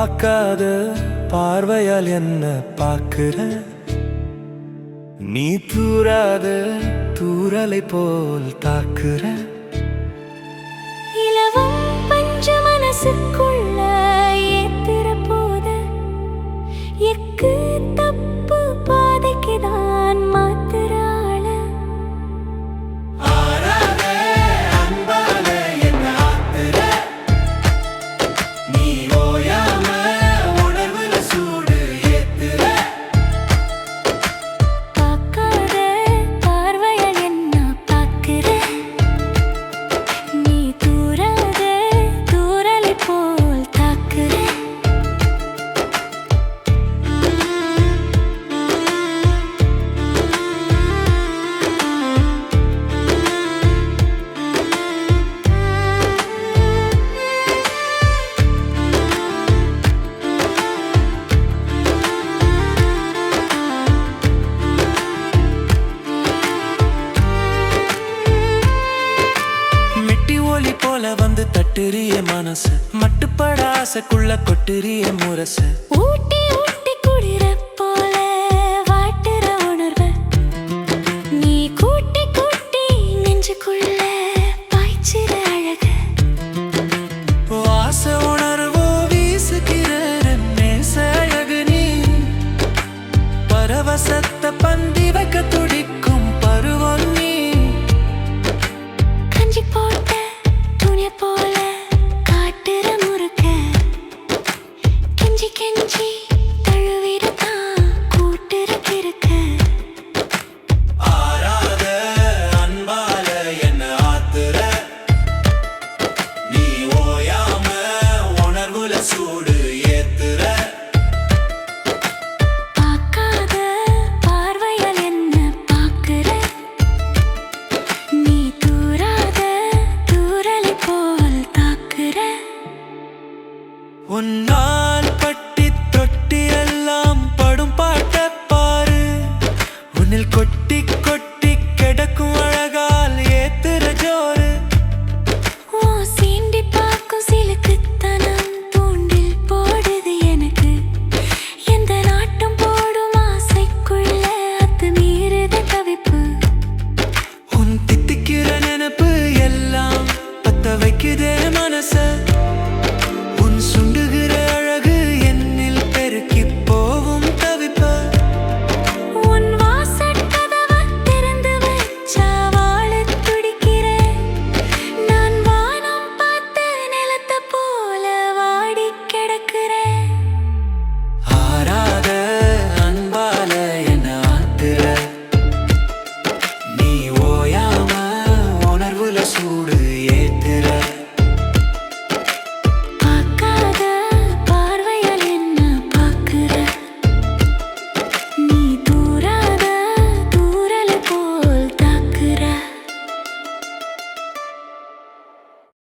பார்க்காத பார்வையால் என்ன பார்க்கிற நீ தூராத தூரலை போல் தாக்குற இலவம் பஞ்ச மனசுக்குள்ள ஏத்திர போத எக்கு தப்பு பாதைக்குதான் மாத்திர ஆள ஆறாத அன்பால என்ன ஆத்துற நீ ஓயாம உணர்வுல சூடு ஏத்துற பார்க்காத பார்வையால் என்ன பார்க்கிற நீ தூராத தூரலை போல் தாக்குற மெட்டி ஒலி போல வந்து தட்டுறிய மனசு மட்டுப்பட ஆசைக்குள்ள கொட்டுறிய முரசு ஊட்டி ஊட்டி குளிர போல வாட்டுற உணர்வு நீ கூட்டி கூட்டி நெஞ்சுக்குள்ள பாய்ச்சிற அழகு வாச உணர்வோ வீசுகிற நேச அழகு நீ பரவசத்தை பந்தி வைக்க துடிக்கும் பருவம் நீ கஞ்சி போட்ட துணி போல காட்டுற முறுக்க கெஞ்சி கெஞ்சி தழுவிடத்தான் கூட்டுற கிறுக்க ஆறாத அன்பால என்ன ஆத்துற நீ ஓயாம உணர்வுல சூடு ஏத்துற பார்க்காத பார்வையால் என்ன பார்க்கிற நீ தூராத தூரலை போல் தாக்குற உன்னால் பட்டி தொட்டி எல்லாம் படும் பாட்ட பாரு உன்னில் கொட்டி கொட்டி கிடக்கும் அழகால் ஏத்துற ஜோறு